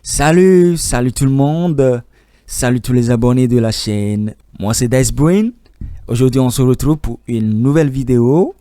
Salut tout le monde, salut tous les abonnés de la chaîne. Moi c'est DiceBrain. Aujourd'hui on se retrouve pour une nouvelle vidéo,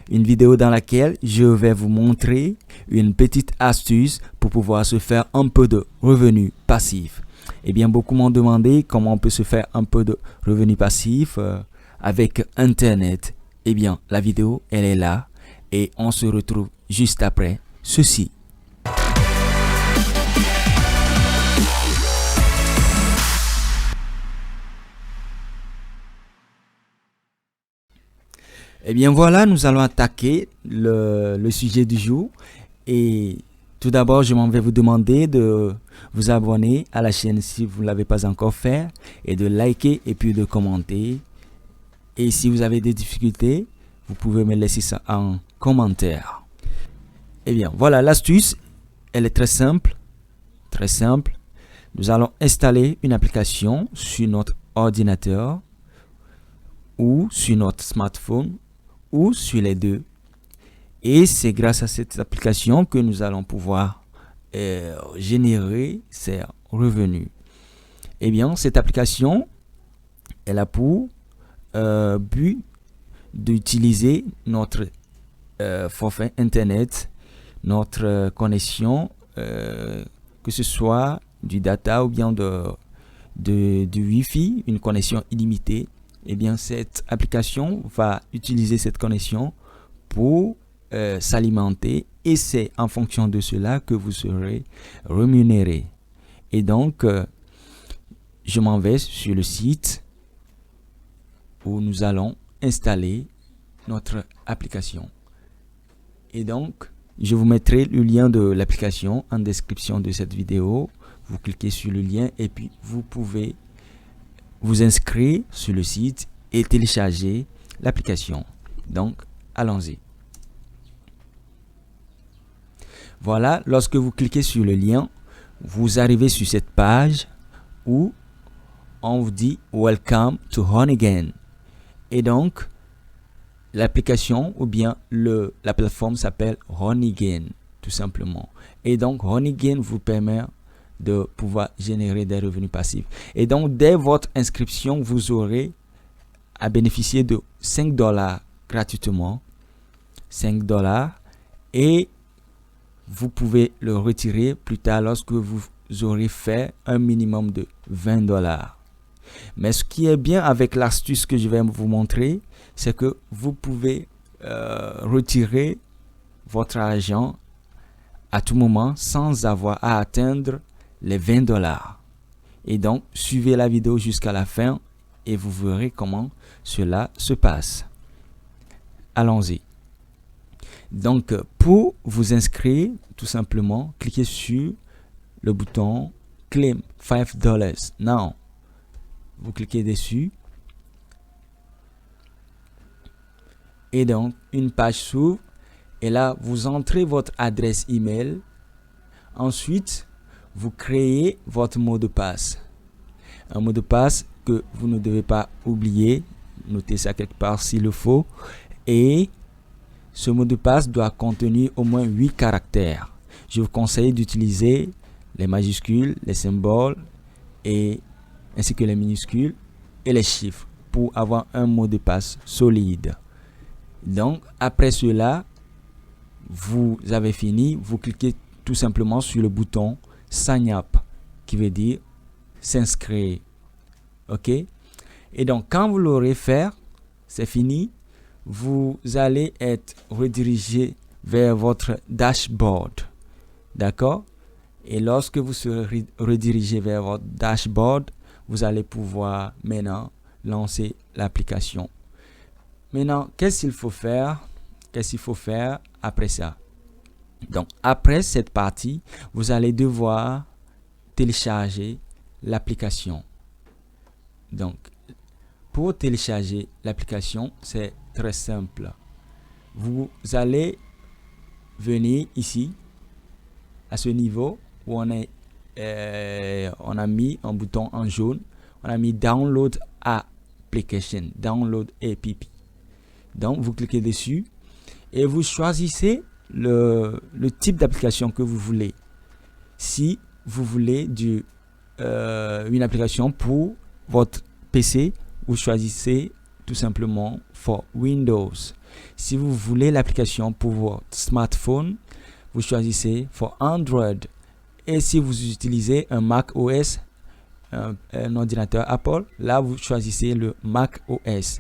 dans laquelle je vais vous montrer une petite astuce pour pouvoir se faire un peu de revenus passifs. Eh bien, beaucoup m'ont demandé comment on peut se faire un peu de revenus passifs avec Internet. Eh bien, la vidéo elle est là et on se retrouve juste après ceci. Eh bien voilà, nous allons attaquer le sujet du jour. Et tout d'abord, je m'en vais vous demander de vous abonner à la chaîne si vous ne l'avez pas encore fait, et de liker et puis de commenter. Et si vous avez des difficultés, vous pouvez me laisser ça en commentaire. Eh bien voilà, l'astuce, elle est très simple. Très simple. Nous allons installer une application sur notre ordinateur ou sur notre smartphone ou sur les deux. Et c'est grâce à cette application que nous allons pouvoir générer ces revenus. Eh bien, cette application, elle a pour but d'utiliser notre forfait Internet, notre connexion, que ce soit du data ou bien du Wi-Fi, une connexion illimitée. Eh bien, cette application va utiliser cette connexion pour s'alimenter, et c'est en fonction de cela que vous serez rémunéré. Et donc, je m'en vais sur le site où nous allons installer notre application. Et donc, je vous mettrai le lien de l'application en description de cette vidéo. Vous cliquez sur le lien et puis vous pouvez vous inscrire sur le site et télécharger l'application. Donc, allons-y. Voilà, lorsque vous cliquez sur le lien, vous arrivez sur cette page où on vous dit Welcome to Honeygain. Et donc, l'application ou bien la plateforme s'appelle Honeygain, tout simplement. Et donc, Honeygain vous permet de pouvoir générer des revenus passifs. Et donc, dès votre inscription, vous aurez à bénéficier de $5 gratuitement. $5, et vous pouvez le retirer plus tard lorsque vous aurez fait un minimum de $20. Mais ce qui est bien avec l'astuce que je vais vous montrer, c'est que vous pouvez retirer votre argent à tout moment sans avoir à atteindre les $20. Et donc, suivez la vidéo jusqu'à la fin et vous verrez comment cela se passe. Allons-y. Donc, pour vous inscrire, tout simplement, cliquez sur le bouton Claim $5 Now. Vous cliquez dessus. Et donc, une page s'ouvre. Et là, vous entrez votre adresse email. Ensuite, vous créez votre mot de passe. Un mot de passe que vous ne devez pas oublier. Notez ça quelque part s'il le faut. Et ce mot de passe doit contenir au moins 8 caractères. Je vous conseille d'utiliser les majuscules, les symboles, ainsi que les minuscules et les chiffres pour avoir un mot de passe solide. Donc, après cela, vous avez fini. Vous cliquez tout simplement sur le bouton Sign Up, qui veut dire s'inscrire. OK? Et donc, quand vous l'aurez fait, c'est fini. Vous allez être redirigé vers votre dashboard. D'accord? Et lorsque vous serez redirigé vers votre dashboard, vous allez pouvoir maintenant lancer l'application. Maintenant, qu'est-ce qu'il faut faire? Qu'est-ce qu'il faut faire après ça? Donc, après cette partie, vous allez devoir télécharger l'application. Donc, pour télécharger l'application, c'est très simple. Vous allez venir ici, à ce niveau où on a mis un bouton en jaune. On a mis Download Application, Download App. Donc, vous cliquez dessus et vous choisissez le type d'application que vous voulez. Si vous voulez une application pour votre PC, vous choisissez tout simplement for Windows. Si vous voulez l'application pour votre smartphone, vous choisissez for Android. Et si vous utilisez un Mac OS, un ordinateur Apple, là vous choisissez le Mac OS.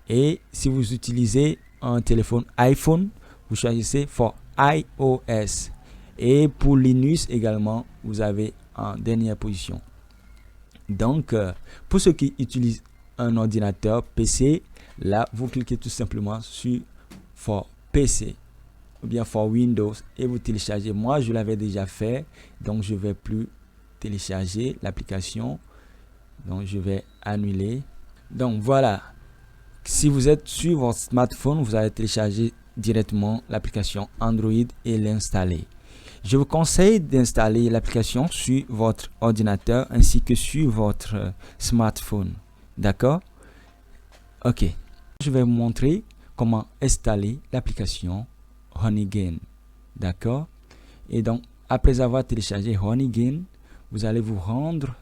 Et si vous utilisez un téléphone iPhone, vous choisissez for iOS. Et pour Linux également, vous avez en dernière position. Donc, pour ceux qui utilisent un ordinateur PC, là, vous cliquez tout simplement sur for PC ou bien for Windows et vous téléchargez. Moi, je l'avais déjà fait, donc je ne vais plus télécharger l'application. Donc, je vais annuler. Donc, voilà. Si vous êtes sur votre smartphone, vous allez télécharger directement l'application Android et l'installer. Je vous conseille d'installer l'application sur votre ordinateur ainsi que sur votre smartphone. D'accord? Ok. Je vais vous montrer comment installer l'application Honeygain. D'accord? Et donc, après avoir téléchargé Honeygain, vous allez vous rendre,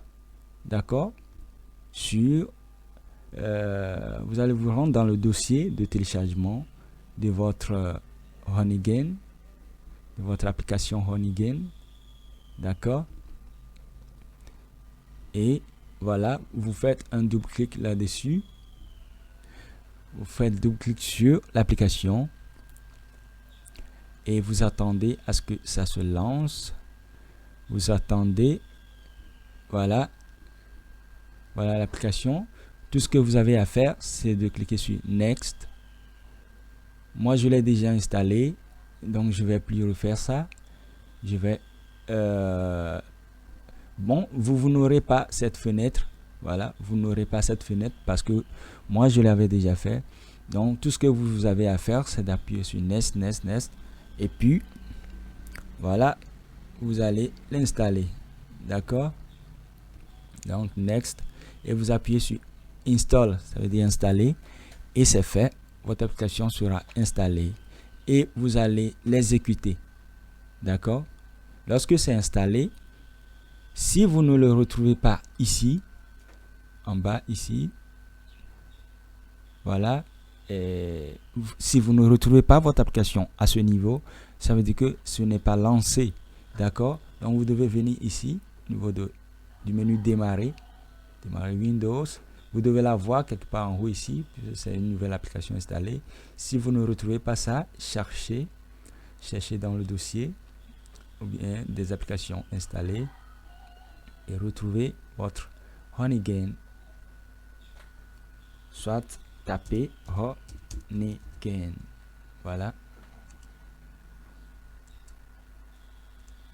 d'accord, sur... vous allez vous rendre dans le dossier de téléchargement de votre Honeygain, de votre application Honeygain, d'accord, et voilà, vous faites un double clic là-dessus, vous faites double clic sur l'application et vous attendez à ce que ça se lance, vous attendez, voilà l'application. Tout ce que vous avez à faire, c'est de cliquer sur Next. Moi, je l'ai déjà installé, donc je vais plus refaire ça. Je vais... Bon, vous n'aurez pas cette fenêtre. Voilà, vous n'aurez pas cette fenêtre parce que moi, je l'avais déjà fait. Donc, tout ce que vous avez à faire, c'est d'appuyer sur Next. Et puis, voilà, vous allez l'installer. D'accord? Donc, Next. Et vous appuyez sur Install, ça veut dire installer, et c'est fait, votre application sera installée et vous allez l'exécuter. D'accord? Lorsque c'est installé, si vous ne le retrouvez pas ici, en bas ici, voilà, et si vous ne retrouvez pas votre application à ce niveau, ça veut dire que ce n'est pas lancé. D'accord? Donc vous devez venir ici, au niveau du menu démarrer Windows. Vous devez la voir quelque part en haut ici, c'est une nouvelle application installée. Si vous ne retrouvez pas ça, cherchez dans le dossier ou bien des applications installées et retrouvez votre Honeygain. Soit tapez Honeygain. Voilà.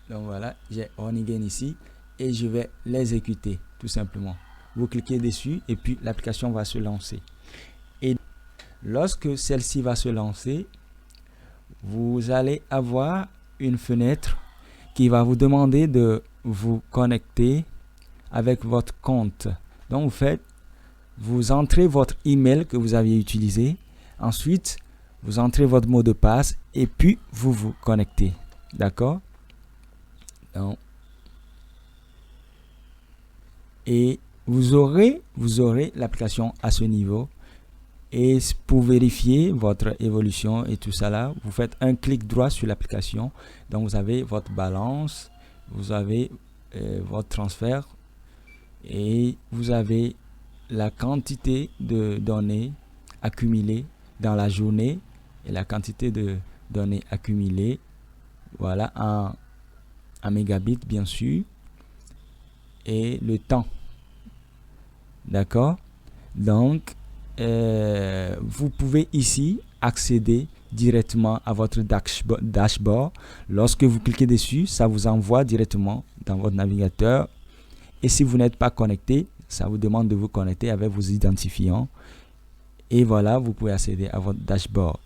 Donc voilà, j'ai Honeygain ici et je vais l'exécuter tout simplement. Vous cliquez dessus et puis l'application va se lancer. Et lorsque celle-ci va se lancer, vous allez avoir une fenêtre qui va vous demander de vous connecter avec votre compte. Donc vous entrez votre email que vous aviez utilisé. Ensuite, vous entrez votre mot de passe et puis vous vous connectez. D'accord? Donc, et vous aurez l'application à ce niveau et pour vérifier votre évolution et tout ça là, vous faites un clic droit sur l'application. Donc vous avez votre balance, vous avez votre transfert et vous avez la quantité de données accumulées dans la journée et la quantité de données accumulées, voilà, en mégabits bien sûr, et le temps. D'accord? Donc, vous pouvez ici accéder directement à votre dashboard. Lorsque vous cliquez dessus, ça vous envoie directement dans votre navigateur. Et si vous n'êtes pas connecté, ça vous demande de vous connecter avec vos identifiants. Et voilà, vous pouvez accéder à votre dashboard.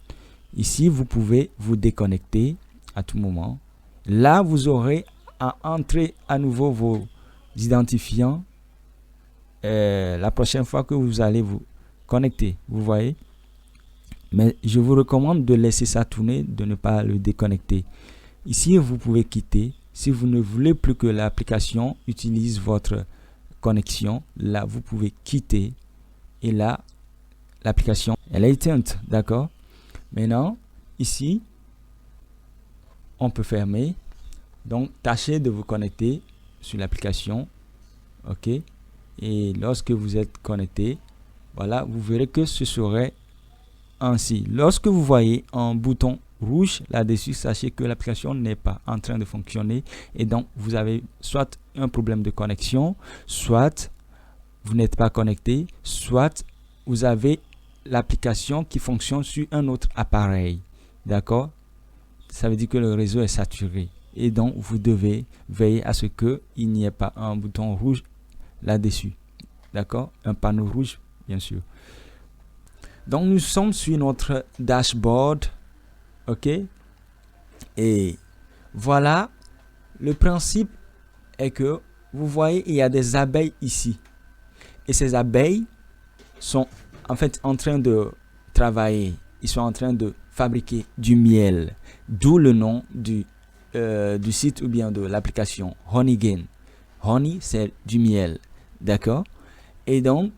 Ici, vous pouvez vous déconnecter à tout moment. Là, vous aurez à entrer à nouveau vos identifiants la prochaine fois que vous allez vous connecter, vous voyez. Mais je vous recommande de laisser ça tourner, de ne pas le déconnecter. Ici, vous pouvez quitter Si vous ne voulez plus que l'application utilise votre connexion, là, vous pouvez quitter. Et là, l'application, elle est éteinte, d'accord? Maintenant, ici, on peut fermer. Donc, tâchez de vous connecter sur l'application. OK? Et lorsque vous êtes connecté, voilà, vous verrez que ce serait ainsi. Lorsque vous voyez un bouton rouge là-dessus, sachez que l'application n'est pas en train de fonctionner et donc vous avez soit un problème de connexion, soit vous n'êtes pas connecté, soit vous avez l'application qui fonctionne sur un autre appareil. D'accord? Ça veut dire que le réseau est saturé et donc vous devez veiller à ce qu'il n'y ait pas un bouton rouge là-dessus. D'accord? Un panneau rouge, bien sûr. Donc nous sommes sur notre dashboard. OK? Et voilà, le principe est que vous voyez, il y a des abeilles ici. Et ces abeilles sont en fait en train de travailler. Ils sont en train de fabriquer du miel. D'où le nom du site ou bien de l'application Honeygain. Honey, c'est du miel. D'accord? Et donc,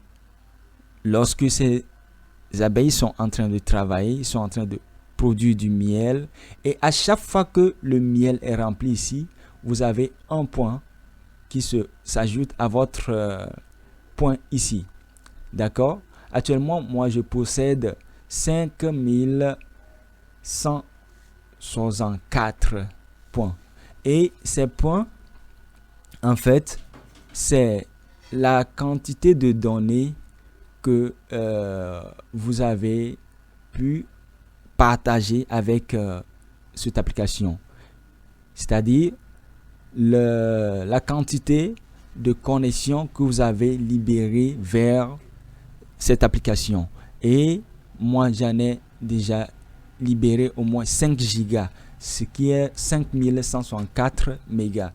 lorsque ces abeilles sont en train de travailler, ils sont en train de produire du miel. Et à chaque fois que le miel est rempli ici, vous avez un point qui s'ajoute à votre point ici. D'accord? Actuellement, moi, je possède 5164 points. Et ces points, en fait, c'est la quantité de données que vous avez pu partager avec cette application. C'est-à-dire la quantité de connexions que vous avez libérées vers cette application. Et moi, j'en ai déjà libéré au moins 5 gigas, ce qui est 5164 mégas.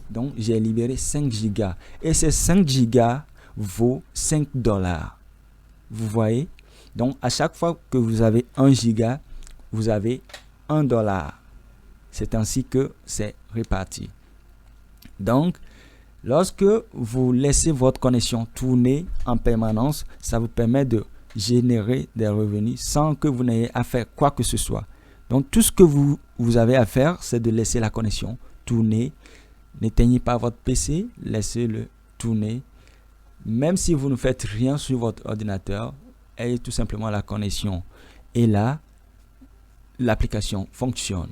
Donc, j'ai libéré 5 gigas. Et ces 5 gigas vaut $5. Vous voyez? Donc, à chaque fois que vous avez 1 giga, vous avez $1. C'est ainsi que c'est réparti. Donc, lorsque vous laissez votre connexion tourner en permanence, ça vous permet de générer des revenus sans que vous n'ayez à faire quoi que ce soit. Donc, tout ce que vous avez à faire, c'est de laisser la connexion tourner. N'éteignez pas votre PC, laissez-le tourner. Même si vous ne faites rien sur votre ordinateur, ayez tout simplement la connexion. Et là, l'application fonctionne.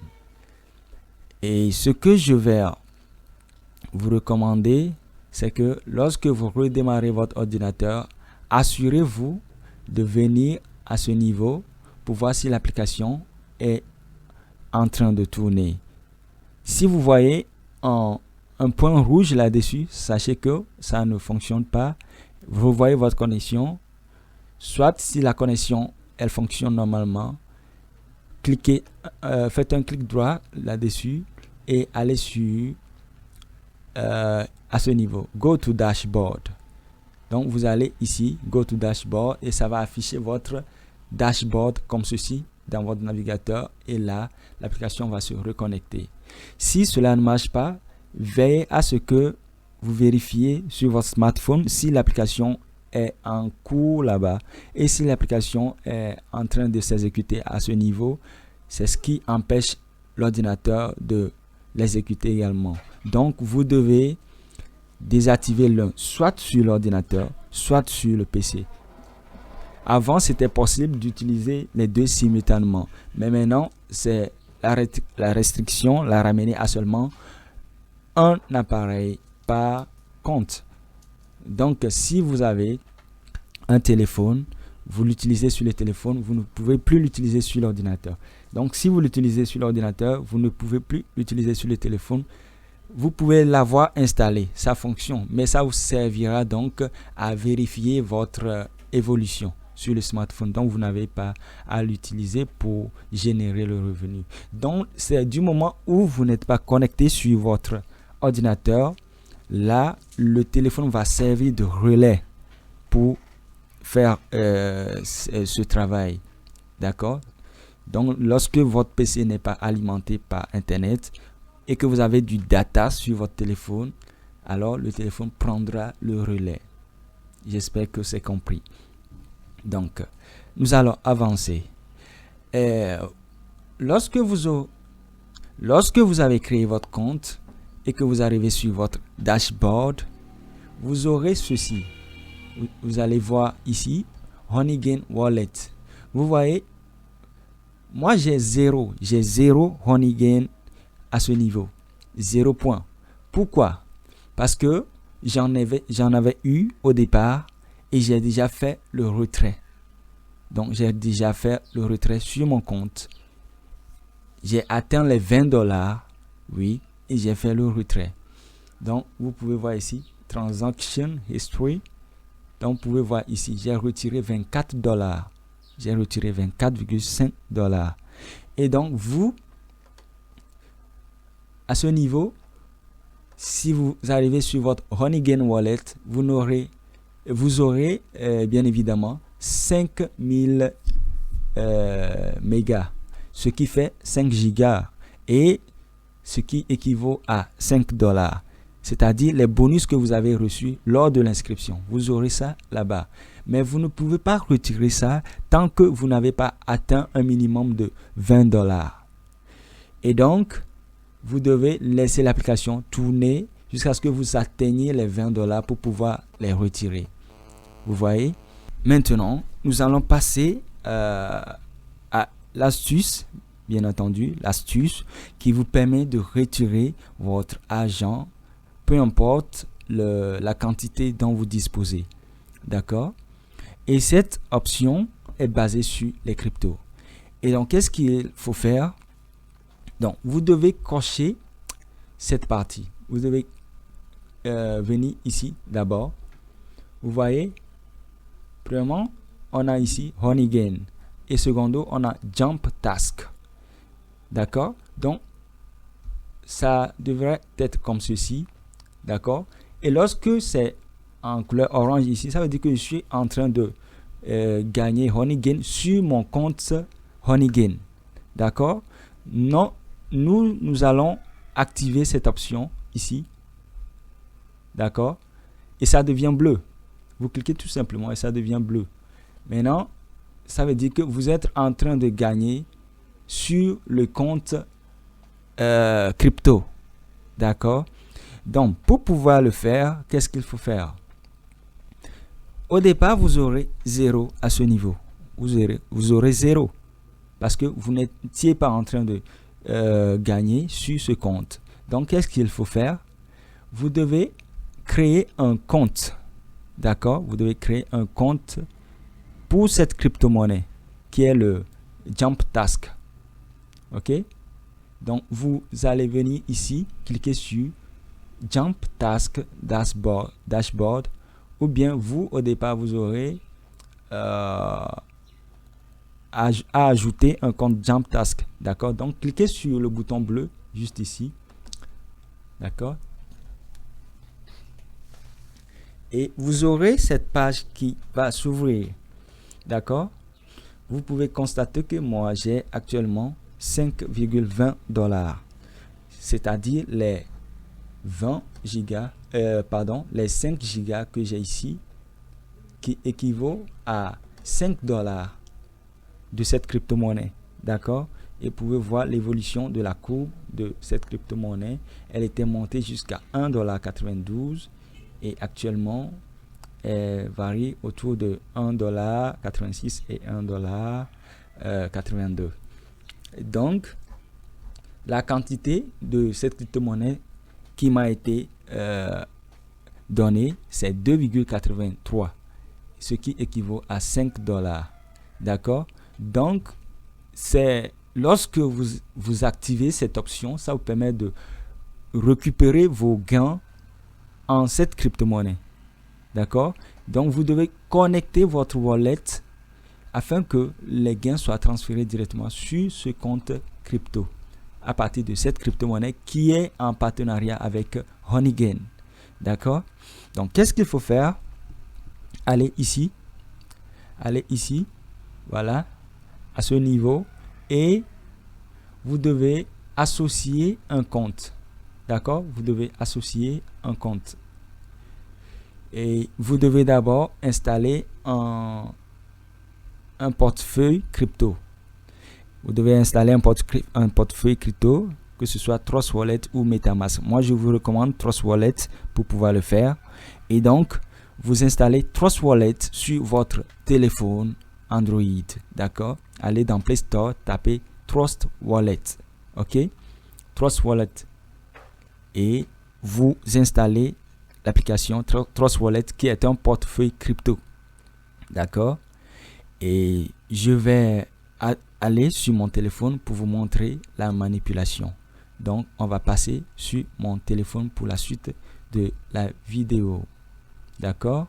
Et ce que je vais vous recommander, c'est que lorsque vous redémarrez votre ordinateur, assurez-vous de venir à ce niveau pour voir si l'application est en train de tourner. Si vous voyez un point rouge là-dessus, sachez que ça ne fonctionne pas. Vous voyez votre connexion. Soit si la connexion elle fonctionne normalement, cliquez, faites un clic droit là-dessus et allez sur à ce niveau, go to dashboard. Donc vous allez ici, go to dashboard, et ça va afficher votre dashboard comme ceci dans votre navigateur, et là l'application va se reconnecter. Si cela ne marche pas, veillez à ce que vous vérifiez sur votre smartphone si l'application est en cours là-bas, et si l'application est en train de s'exécuter à ce niveau, c'est ce qui empêche l'ordinateur de l'exécuter également. Donc vous devez désactiver l'un, soit sur l'ordinateur, soit sur le PC. Avant, c'était possible d'utiliser les deux simultanément, mais maintenant, c'est la restriction l'a ramené à seulement un appareil par compte. Donc, si vous avez un téléphone, vous l'utilisez sur le téléphone, vous ne pouvez plus l'utiliser sur l'ordinateur. Donc, si vous l'utilisez sur l'ordinateur, vous ne pouvez plus l'utiliser sur le téléphone. Vous pouvez l'avoir installé, ça fonctionne, mais ça vous servira donc à vérifier votre évolution sur le smartphone. Donc, vous n'avez pas à l'utiliser pour générer le revenu. Donc, c'est du moment où vous n'êtes pas connecté sur votre ordinateur, là, le téléphone va servir de relais pour faire ce travail. D'accord? Donc, lorsque votre PC n'est pas alimenté par Internet, et que vous avez du data sur votre téléphone, alors le téléphone prendra le relais. J'espère que c'est compris. Donc, nous allons avancer. Lorsque vous avez créé votre compte et que vous arrivez sur votre dashboard, vous aurez ceci. Vous allez voir ici, Honeygain Wallet. Vous voyez, moi j'ai zéro Honeygain à ce niveau. 0 point. Pourquoi? Parce que j'en avais eu au départ et j'ai déjà fait le retrait. Donc j'ai déjà fait le retrait sur mon compte. J'ai atteint les $20, oui, et j'ai fait le retrait. Donc vous pouvez voir ici, Transaction History. Donc vous pouvez voir ici, j'ai retiré $24. J'ai retiré $24,5. Et donc vous, à ce niveau, si vous arrivez sur votre Honeygain Wallet, vous aurez bien évidemment 5000 mégas, ce qui fait 5 gigas et ce qui équivaut à $5. C'est-à-dire les bonus que vous avez reçus lors de l'inscription. Vous aurez ça là-bas. Mais vous ne pouvez pas retirer ça tant que vous n'avez pas atteint un minimum de $20. Et donc, vous devez laisser l'application tourner jusqu'à ce que vous atteigniez les $20 pour pouvoir les retirer. Vous voyez? Maintenant, nous allons passer à l'astuce, bien entendu, l'astuce qui vous permet de retirer votre argent, peu importe la quantité dont vous disposez. D'accord? Et cette option est basée sur les cryptos. Et donc, qu'est-ce qu'il faut faire? Donc, vous devez cocher cette partie. Vous devez venir ici d'abord. Vous voyez, premièrement, on a ici Honeygain. Et secondo, on a Jump Task. D'accord? Donc, ça devrait être comme ceci. D'accord? Et lorsque c'est en couleur orange ici, ça veut dire que je suis en train de gagner Honeygain sur mon compte Honeygain. D'accord? Non, nous allons activer cette option ici. D'accord? Et ça devient bleu. Vous cliquez tout simplement et ça devient bleu. Maintenant, ça veut dire que vous êtes en train de gagner sur le compte crypto. D'accord? Donc, pour pouvoir le faire, qu'est-ce qu'il faut faire? Au départ, vous aurez 0 à ce niveau. Vous aurez 0 parce que vous n'étiez pas en train de gagner sur ce compte. Donc, qu'est-ce qu'il faut faire? Vous devez créer un compte. D'accord? Vous devez créer un compte pour cette crypto-monnaie qui est le Jump Task. OK? Donc, vous allez venir ici, cliquer sur Jump Task Dashboard, ou bien vous, au départ, vous aurez à ajouter un compte Jump Task. D'accord? Donc, cliquez sur le bouton bleu, juste ici. D'accord? Et vous aurez cette page qui va s'ouvrir. D'accord? Vous pouvez constater que moi, j'ai actuellement $5,20. C'est-à-dire les 20 gigas, les 5 gigas que j'ai ici, qui équivaut à $5 de cette crypto-monnaie. D'accord? Et vous pouvez voir l'évolution de la courbe de cette crypto-monnaie. Elle était montée jusqu'à $1,92 et actuellement, elle varie autour de $1,86 et $1,82. Donc, la quantité de cette crypto-monnaie qui m'a été donnée, c'est 2,83, ce qui équivaut à $5. D'accord? Donc, c'est lorsque vous activez cette option, ça vous permet de récupérer vos gains en cette crypto-monnaie. D'accord? Donc, vous devez connecter votre wallet afin que les gains soient transférés directement sur ce compte crypto à partir de cette crypto-monnaie qui est en partenariat avec Honeygain. D'accord? Donc, qu'est-ce qu'il faut faire? Allez ici, voilà, à ce niveau, et vous devez associer un compte. D'accord? Vous devez associer un compte. Et vous devez d'abord installer un portefeuille crypto. Vous devez installer un portefeuille crypto, que ce soit Trust Wallet ou MetaMask. Moi, je vous recommande Trust Wallet pour pouvoir le faire. Et donc, vous installez Trust Wallet sur votre téléphone Android. D'accord? Allez dans Play Store, tapez Trust Wallet. OK? Trust Wallet. Et vous installez l'application Trust Wallet qui est un portefeuille crypto. D'accord? Et je vais aller sur mon téléphone pour vous montrer la manipulation. Donc, on va passer sur mon téléphone pour la suite de la vidéo. D'accord?